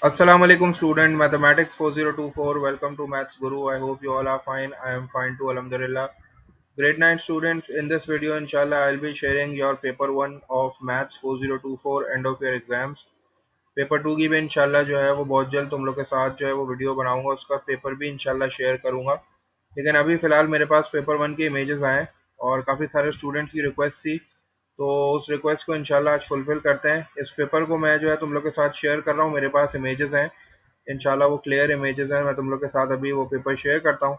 Assalamu alaikum student mathematics 4024 welcome to maths guru. I hope you all are fine. I am fine too, alhamdulillah. Grade 9 students, in this video inshallah I'll be sharing your paper 1 of maths 4024 end of year exams. Paper 2 की भी इंशाल्लाह जो है वो बहुत जल्द तुम लोग के साथ जो है वो वीडियो बनाऊंगा, उसका पेपर भी इंशाल्लाह शेयर करूंगा। लेकिन अभी फ़िलहाल मेरे पास पेपर 1 के इमेजेस आए और काफ़ी सारे स्टूडेंट्स की रिक्वेस्ट थी, तो उस रिक्वेस्ट को इंशाल्लाह आज फुलफ़िल करते हैं। इस पेपर को मैं जो है तुम लोग के साथ शेयर कर रहा हूँ, मेरे पास इमेजेस हैं, इंशाल्लाह वो क्लियर इमेजेस हैं। मैं तुम लोग के साथ अभी वो पेपर शेयर करता हूँ,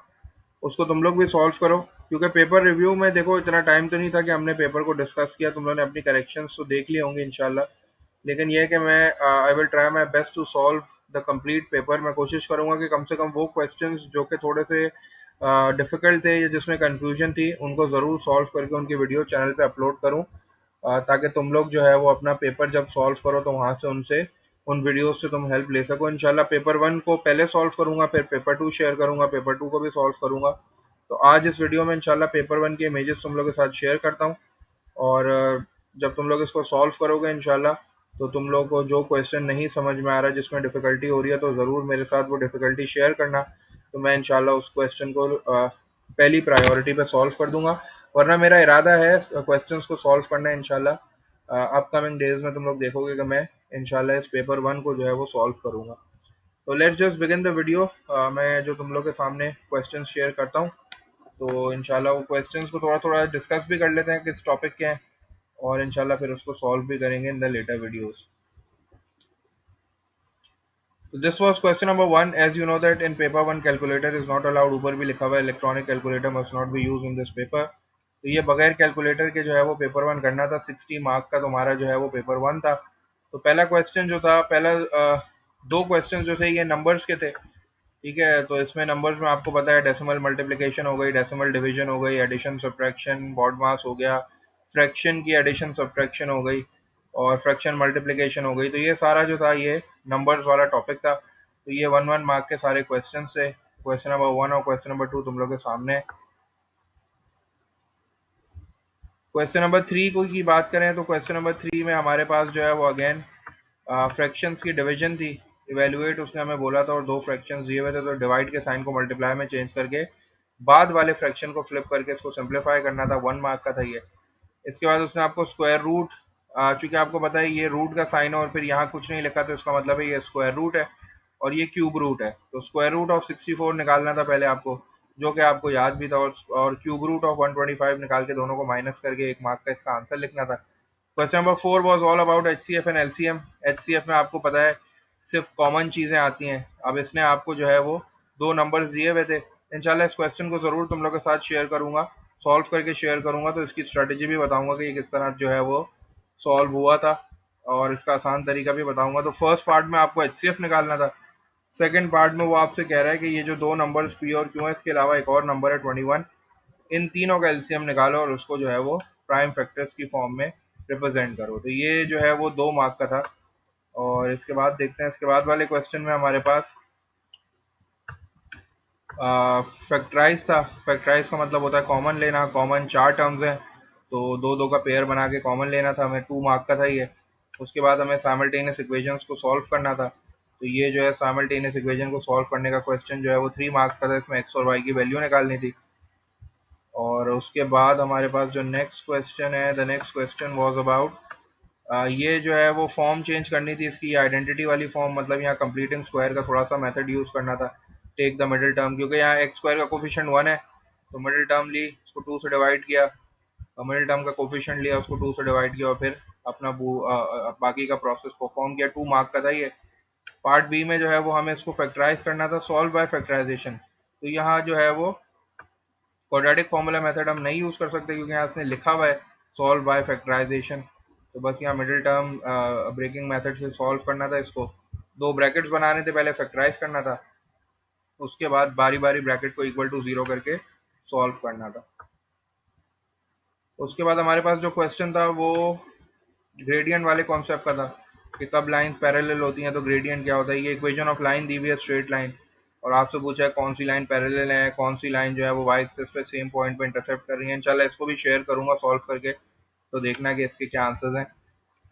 उसको तुम लोग भी सॉल्व करो। क्योंकि पेपर रिव्यू में देखो इतना टाइम तो नहीं था कि हमने पेपर को डिस्कस किया, तुम लोगों ने अपनी करेक्शंस तो देख लिए होंगे इंशाल्लाह। लेकिन यह है कि मैं I will try my best to solve the complete paper. मैं कोशिश करूंगा कि कम से कम वो क्वेश्चंस जो कि थोड़े से डिफ़िकल्ट थे या जिसमें कन्फ्यूजन थी उनको ज़रूर सॉल्व करके उनकी वीडियो चैनल पे अपलोड करूं, ताकि तुम लोग जो है वो अपना पेपर जब सॉल्व करो तो वहाँ से उनसे उन वीडियोस से तुम हेल्प ले सको। इंशाल्लाह पेपर 1 को पहले सॉल्व करूंगा, फिर पेपर 2 शेयर करूंगा, पेपर 2 को भी सॉल्व करूंगा। तो आज इस वीडियो में इंशाल्लाह पेपर 1 के इमेजेस तुम लोग के साथ शेयर करता हूँ। और जब तुम लोग इसको सॉल्व करोगे इंशाल्लाह, तो तुम लोग को जो क्वेश्चन नहीं समझ में आ रहा है, जिसमें डिफ़िकल्टी हो रही है, तो ज़रूर मेरे साथ वो डिफ़िकल्टी शेयर करना। तो मैं इंशाल्लाह उस क्वेश्चन को पहली प्रायोरिटी पे सॉल्व कर दूंगा। वरना मेरा इरादा है क्वेश्चंस को सॉल्व करना है इंशाल्लाह। अपकमिंग डेज में तुम लोग देखोगे कि मैं इंशाल्लाह इस पेपर 1 को जो है वो सॉल्व करूंगा। तो let's just begin the video. मैं जो तुम लोग के सामने क्वेश्चन शेयर करता हूँ, तो इंशाल्लाह वो क्वेश्चंस को थोड़ा थोड़ा डिस्कस भी कर लेते हैं किस टॉपिक के हैं, और इंशाल्लाह फिर उसको सॉल्व भी करेंगे इन द लेटर वीडियोस। तो this was question number 1। As you know that in paper 1 calculator is not allowed, ऊपर भी लिखा हुआ है electronic calculator must not be use in this paper. तो ये बगैर कैलकुलेटर के जो है वो पेपर 1 करना था। 60 मार्क का तुम्हारा जो है वो पेपर 1 था। तो पहला क्वेश्चन जो था, पहला दो क्वेश्चन जो थे ये नंबर्स के थे। ठीक है, तो इसमें नंबर्स में आपको पता है डेसिमल मल्टीप्लिकेशन हो गई, डेसिमल डिवीजन हो गई, एडिशन सब्ट्रैक्शन, बॉड मास हो गया, फ्रैक्शन की एडिशन सब्ट्रैक्शन हो गई, और फ्रैक्शन मल्टीप्लिकेशन हो गई। तो ये सारा जो था ये नंबर्स वाला टॉपिक था। तो ये 1 1 मार्क के सारे क्वेश्चन थे। क्वेश्चन नंबर 1 और क्वेश्चन नंबर 2 तुम लोग के सामने। क्वेश्चन नंबर 3 को की बात करें तो क्वेश्चन नंबर 3 में हमारे पास जो है वो अगेन फ्रैक्शंस की डिवीजन थी। इवेल्युएट उसने हमें बोला था और दो फ्रैक्शंस दिए हुए थे, तो डिवाइड के साइन को मल्टीप्लाई में चेंज करके बाद वाले फ्रैक्शन को फ्लिप करके इसको सिंप्लीफाई करना था। 1 मार्क का था ये। इसके बाद उसने आपको स्क्वायर रूट, चूंकि आपको पता है ये रूट का साइन है और फिर यहाँ कुछ नहीं लिखा, तो इसका मतलब है ये स्क्वायर रूट है और ये क्यूब रूट है। तो स्क्वायर रूट ऑफ 64 निकालना था पहले आपको, जो कि आपको याद भी था, और क्यूब रूट ऑफ 125 निकाल के दोनों को माइनस करके 1 मार्क का इसका आंसर लिखना था। Question number 4 was all about HCF and LCM. HCF में आपको पता है सिर्फ कॉमन चीज़ें आती हैं। अब इसने आपको जो है वो दो नंबर्स दिए हुए थे। इंशाल्लाह इस क्वेश्चन को ज़रूर तुम लोग के साथ शेयर करूंगा, सॉल्व करके शेयर करूंगा, तो इसकी स्ट्रेटेजी भी बताऊंगा कि ये किस तरह जो है वो सॉल्व हुआ था, और इसका आसान तरीका भी बताऊंगा। तो फर्स्ट पार्ट में आपको एचसीएफ निकालना था। सेकंड पार्ट में वो आपसे कह रहा है कि ये जो दो नंबर्स पी और क्यू है, इसके अलावा एक और नंबर है 21, इन तीनों का एलसीएम निकालो और उसको जो है वो प्राइम फैक्टर्स की फॉर्म में रिप्रेजेंट करो। तो ये जो है वो 2 मार्क का था। और इसके बाद देखते हैं, इसके बाद वाले क्वेश्चन में हमारे पास फैक्टराइज था। फैक्टराइज का मतलब होता है कॉमन लेना। कॉमन चार टर्म्स हैं, तो दो दो का पेयर बना के कॉमन लेना था हमें। 2 मार्क का था ये। उसके बाद हमें साइमल्टेनियस इक्वेशंस को सॉल्व करना था। तो ये जो है साइमल्टेनियस इक्वेशन को सॉल्व करने का क्वेश्चन जो है वो 3 मार्क्स का था। इसमें एक्स और वाई की वैल्यू निकालनी थी। और उसके बाद हमारे पास जो नेक्स्ट क्वेश्चन है, the next question was about, ये जो है वो फॉर्म चेंज करनी थी इसकी, आइडेंटिटी वाली फॉर्म, मतलब यहाँ कंप्लीटिंग स्क्वायर का थोड़ा सा मेथड यूज़ करना था। टेक द मिडिल टर्म, क्योंकि यहाँ एक्स स्क्वायर का कोफिशिएंट 1 है, तो मिडिल टर्म ली, उसको 2 से डिवाइड किया, और मिडिल टर्म का कोफिशिएंट लिया, उसको 2 से डिवाइड किया, और फिर अपना बाकी का प्रोसेस परफॉर्म किया। 2 मार्क का था ये। पार्ट बी में जो है वो हमें इसको फैक्टराइज करना था, सॉल्व बाय फैक्टराइजेशन। तो यहाँ जो है वो क्वाड्रेटिक फॉर्मूला मेथड हम नहीं यूज़ कर सकते, क्योंकि यहाँ इसने लिखा हुआ है सॉल्व बाय फैक्टराइजेशन। तो बस यहाँ मिडिल टर्म ब्रेकिंग मेथड से सॉल्व करना था इसको। दो ब्रैकेट्स बनाने थे, पहले फैक्टराइज करना था, उसके बाद बारी बारी ब्रैकेट को इक्वल टू 0 करके सॉल्व करना था। उसके बाद हमारे पास जो क्वेश्चन था वो ग्रेडियंट वाले कॉन्सेप्ट का था, कि कब लाइंस पैरेलल होती हैं तो ग्रेडियंट क्या होता है। ये इक्वेशन ऑफ लाइन दी हुई है, स्ट्रेट लाइन, और आपसे पूछा है कौन सी लाइन पैरेलल है, कौन सी लाइन जो है वो वाई एक्सिस पे सेम पॉइंट पे इंटरसेप्ट कर रही है। इंशाल्लाह इसको भी शेयर करूंगा सॉल्व करके, तो देखना कि इसके क्या आंसर्स हैं।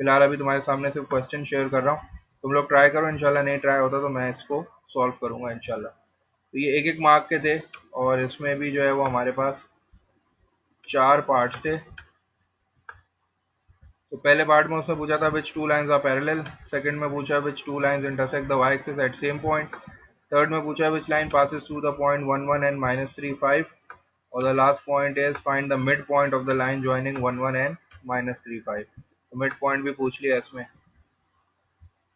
फिलहाल अभी तुम्हारे सामने सिर्फ क्वेश्चन शेयर कर रहा हूँ। तुम लोग ट्राई करो, इंशाल्लाह नहीं ट्राई होता तो मैं इसको सॉल्व करूंगा इंशाल्लाह। तो ये एक एक मार्क के थे, और इसमें भी जो है वो हमारे पास 4 पार्ट थे। तो पहले पार्ट में उसने पूछा था which two lines are parallel, second में पूछा which two lines intersect the Y axis at same point, third में पूछा which line passes through the point 1 1 and -3 5, और the last point is find the mid point of the line joining 1 1 and -3 5। तो mid point भी पूछ लिया इसमें।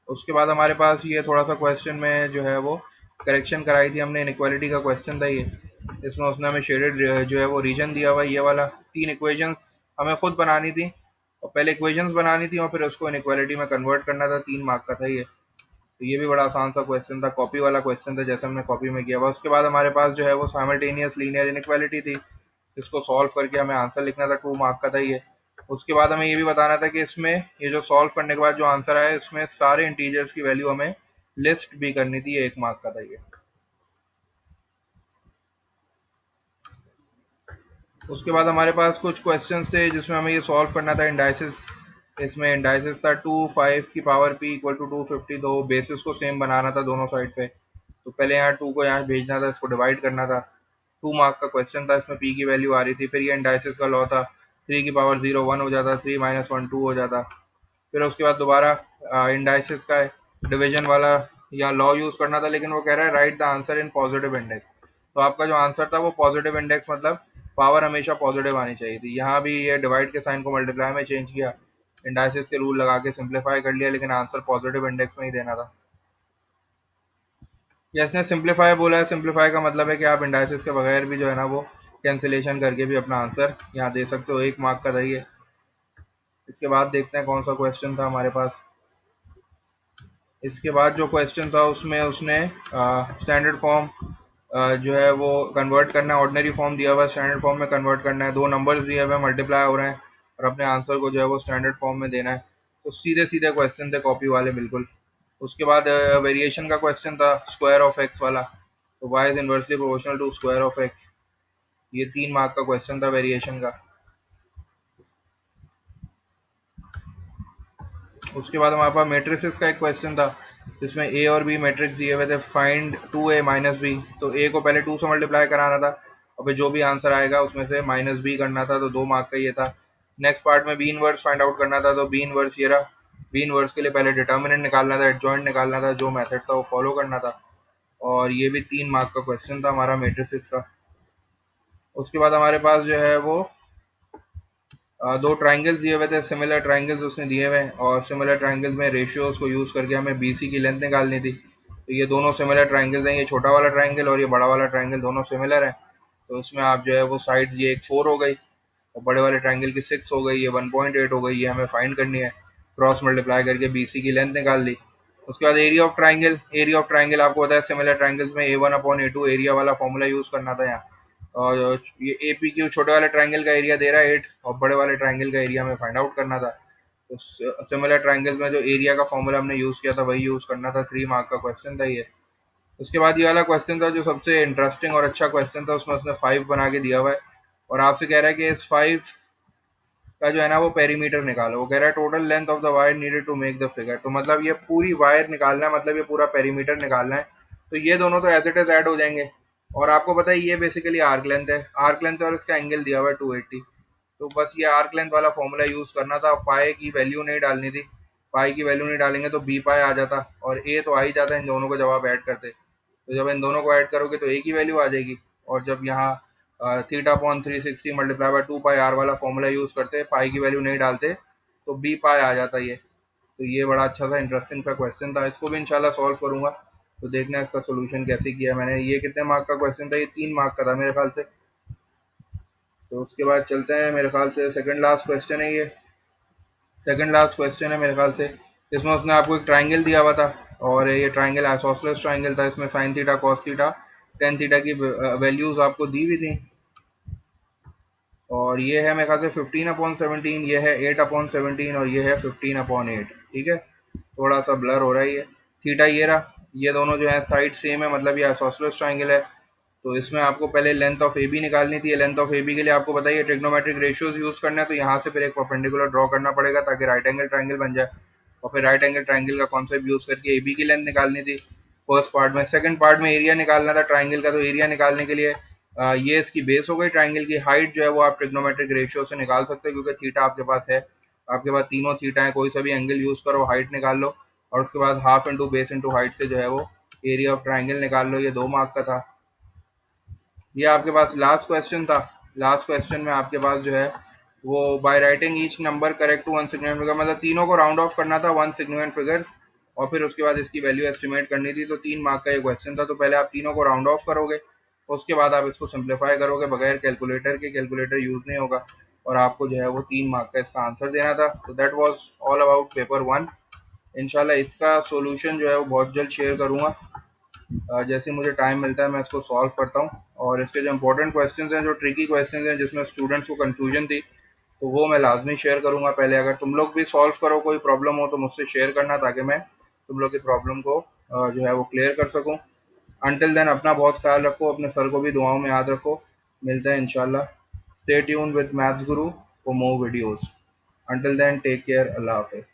उसके बाद हमारे पास ये थोड़ा सा क्वेश्चन में जो है वो करेक्शन कराई थी हमने, इनइक्वालिटी का क्वेश्चन था ये। इसमें उसने हमें शेडेड जो है वो रीजन दिया हुआ है, ये वाला। 3 इक्वेशंस हमें खुद बनानी थी, और पहले इक्वेशंस बनानी थी और फिर उसको इनइक्वालिटी में कन्वर्ट करना था। 3 मार्क का था ये। तो ये भी बड़ा आसान सा क्वेश्चन था, कॉपी वाला क्वेश्चन था, जैसे हमने कॉपी में किया हुआ। उसके बाद हमारे पास जो है वो साइमल्टेनियस लीनियर इनइक्वालिटी थी, इसको सॉल्व करके हमें आंसर लिखना था। 2 मार्क का था ये। उसके बाद हमें ये भी बताना था कि इसमें ये जो सॉल्व करने के बाद जो आंसर आया, इसमें सारे इंटीजर्स की वैल्यू हमें लिस्ट भी करनी थी। 1 मार्क का था ये। उसके बाद हमारे पास कुछ क्वेश्चंस थे जिसमें हमें ये सॉल्व करना था इंडाइसिस। इसमें इंडाइसिस था 2 5 की पावर p इक्वल टू 250। तो बेसिस को सेम बनाना था दोनों साइड पे। तो पहले यहाँ 2 को यहाँ भेजना था, इसको डिवाइड करना था। 2 मार्क का क्वेश्चन था, इसमें p की वैल्यू आ रही थी। फिर ये इंडाइसिस का लॉ था, 3 की पावर 0 1 हो जाता, 3 -1 2 हो जाता। फिर उसके बाद दोबारा इंडाइसिस का डिवीजन वाला या लॉ यूज करना था, लेकिन वो कह रहा है right the answer in positive index. तो आपका जो आंसर था वो पॉजिटिव इंडेक्स, मतलब पावर हमेशा पॉजिटिव आनी चाहिए थी। यहाँ भी ये डिवाइड के साइन को मल्टीप्लाई में चेंज किया, इंडाइसिस के रूल लगा के सिंप्लीफाई कर लिया, लेकिन आंसर पॉजिटिव इंडेक्स में ही देना था। जैसे सिंप्लीफाई बोला है, सिंप्लीफाई का मतलब है कि आप इंडाइसिस के बगैर भी जो है ना वो कैंसिलेशन करके भी अपना आंसर यहाँ दे सकते हो। 1 मार्क का रही है। इसके बाद देखते हैं कौन सा क्वेश्चन था हमारे पास। इसके बाद जो क्वेश्चन था उसमें उसने स्टैंडर्ड फॉर्म जो है वो कन्वर्ट करना है। ऑर्डिनरी फॉर्म दिया हुआ है, स्टैंडर्ड फॉर्म में कन्वर्ट करना है। 2 नंबर्स दिए हुए हैं, मल्टीप्लाई हो रहे हैं, और अपने आंसर को जो है वो स्टैंडर्ड फॉर्म में देना है। तो सीधे सीधे क्वेश्चन थे, कॉपी वाले बिल्कुल। उसके बाद वेरिएशन का क्वेश्चन था, स्क्वायर ऑफ एक्स वाला। तो Y is inversely proportional to square of X. ये 3 मार्क का क्वेश्चन था वेरिएशन का। उसके बाद हमारे पास मैट्रिसेस का एक क्वेश्चन था, जिसमें ए और बी मैट्रिक्स दिए हुए थे। Find 2a minus B. तो ए को पहले 2 से मल्टीप्लाई कराना था, और फिर जो भी आंसर आएगा उसमें से माइनस बी करना था। तो 2 मार्क का ये था। नेक्स्ट पार्ट में बी इनवर्स फाइंड आउट करना था। तो बी इनवर्स ये रहा। बी इनवर्स के लिए पहले डिटर्मिनेंट निकालना था, एडजॉइंट निकालना था, जो मेथड था वो फॉलो करना था। और ये भी 3 मार्क का क्वेश्चन था हमारा मैट्रिसेस का। उसके बाद हमारे पास जो है वो 2 ट्राइंगल्स दिए हुए थे, सिमिलर ट्राइंगल्स उसने दिए हुए हैं, और सिमिलर ट्राइंगल्स में रेशियोज को यूज़ करके हमें बीसी की लेंथ निकालनी थी। तो ये दोनों सिमिलर ट्राइंगल्स हैं, ये छोटा वाला ट्राइंगल और ये बड़ा वाला ट्राइंगल, दोनों सिमिलर हैं। तो इसमें आप जो है वो साइड, ये एक 4 हो गई, और बड़े वाले ट्राइंगल की 6 हो गई, ये 1.8 हो गई। ये हमें फाइंड करनी है। क्रॉस मल्टीप्लाई करके बीसी की लेंथ निकाल ली। उसके बाद area of triangle. Area of triangle आपको पता है, सिमिलर ट्राइंगल्स में A1/A2 एरिया वाला फॉर्मूला यूज़ करना था यहाँ। और ये ए पी क्यू छोटे वाले ट्राइंगल का एरिया दे रहा है 8, और बड़े वाले ट्राइंगल का एरिया हमें फाइंड आउट करना था। तो सिमिलर ट्राइंगल में जो एरिया का फॉर्मूला हमने यूज़ किया था वही यूज़ करना था। 3 मार्क का क्वेश्चन था ये। उसके बाद ये वाला क्वेश्चन था जो सबसे इंटरेस्टिंग और अच्छा क्वेश्चन था, उसमें उसने 5 बना के दिया हुआ है, और आपसे कह रहा है कि इस 5 का जो है ना वो पेरीमीटर निकालो। वो कह रहा है total length of the wire needed to make the figure. तो मतलब ये पूरी वायर निकालना है, मतलब ये पूरा पेरीमीटर निकालना है। तो ये दोनों तो एज इट इज ऐड हो जाएंगे। और आपको पता है ये बेसिकली आर्क लेंथ है, आर्क लेंथ और इसका एंगल दिया हुआ है 280। तो बस ये आर्क लेंथ वाला फॉर्मूला यूज करना था। पाए की वैल्यू नहीं डालनी थी, पाई की वैल्यू नहीं डालेंगे तो बी पाए आ जाता, और ए तो आ ही जाता इन दोनों को जब आप ऐड करते। तो जब इन दोनों को ऐड करोगे तो ए की वैल्यू आ जाएगी। और जब यहाँ theta upon 360 multiply by 2 pi R वाला फॉर्मूला यूज करते, पाई की वैल्यू नहीं डालते, तो बी पाई आ जाता ये। तो ये बड़ा अच्छा सा इंटरेस्टिंग सा क्वेश्चन था, इसको भी इंशाल्लाह सॉल्व करूंगा। तो देखना है इसका सोल्यूशन कैसे किया मैंने। ये कितने मार्क का क्वेश्चन था? ये 3 मार्क का था मेरे ख्याल से। तो उसके बाद चलते हैं, मेरे ख्याल से सेकंड लास्ट क्वेश्चन है ये। सेकंड लास्ट क्वेश्चन है मेरे ख्याल से। इसमें उसने आपको एक ट्राइंगल दिया हुआ था, और ये ट्राइंगल आइसोसेलेस ट्राइंगल था। इसमें sine theta, cos theta, tan theta की वैल्यूज आपको दी हुई थी। और ये है मेरे ख्याल से 15/17, ये है 8/17, और ये है 15/8। ठीक है, थोड़ा सा ब्लर हो रहा है ये। थीटा ये रहा। ये दोनों जो है साइड सेम है, मतलब ये आइसोसेलेस ट्राइंगल है। तो इसमें आपको पहले लेंथ ऑफ ए बी निकालनी थी। लेंथ ऑफ ए बी के लिए आपको बताइए ट्रिग्नोमेट्रिक रेशियोज यूज करना है। तो यहाँ से फिर एक परपेंडिकुलर ड्रॉ करना पड़ेगा ताकि राइट एंगल ट्राइंगल बन जाए। और फिर राइट एंगल ट्राइंगल का कॉन्सेप्ट यूज़ करके ए बी की लेंथ निकालनी थी फर्स्ट पार्ट में। सेकंड पार्ट में एरिया निकालना था ट्राइंगल का, तो एरिया निकालने के लिए ये इसकी बेस हो गई। ट्राइंगल की हाइट जो है वो आप ट्रिग्नोमेट्रिक रेशियो से निकाल सकते हो, क्योंकि थीटा आपके पास है, आपके पास तीनों थीटा है, कोई सा भी एंगल यूज़ करो, हाइट निकाल लो, और उसके बाद half into base into height से जो है वो एरिया ऑफ ट्राइंगल निकाल लो। ये 2 मार्क का था। ये आपके पास लास्ट क्वेश्चन था। लास्ट क्वेश्चन में आपके पास जो है वो by writing each number correct to one significant figure, मतलब तीनों को राउंड ऑफ करना था वन सिग्निफिकेंट फिगर, और फिर उसके बाद इसकी वैल्यू एस्टिमेट करनी थी। तो 3 मार्क का ये क्वेश्चन था। तो पहले आप तीनों को राउंड ऑफ करोगे, उसके बाद आप इसको सिंप्लीफाई करोगे बगैर कैलकुलेटर के, कैलकुलेटर यूज नहीं होगा, और आपको जो है वो 3 मार्क का इसका आंसर देना था। तो that was all about paper 1। इंशाल्लाह इसका सॉल्यूशन जो है वो बहुत जल्द शेयर करूंगा। जैसे मुझे टाइम मिलता है मैं इसको सॉल्व करता हूँ, और इसके जो इंपॉर्टेंट क्वेश्चंस हैं, जो ट्रिकी क्वेश्चंस हैं जिसमें स्टूडेंट्स को कंफ्यूजन थी, तो वो मैं लाजमी शेयर करूँगा। पहले अगर तुम लोग भी सॉल्व करो, कोई प्रॉब्लम हो तो मुझसे शेयर करना, ताकि मैं तुम लोग की प्रॉब्लम को जो है वो क्लियर कर सकूँ। अंटिल देन अपना बहुत ख्याल रखो, अपने सर को भी दुआओं में याद रखो। मिलते हैं इंशाल्लाह। Stay tune with Maths Guru for more videos. Until then take care, अल्लाह हाफिज़।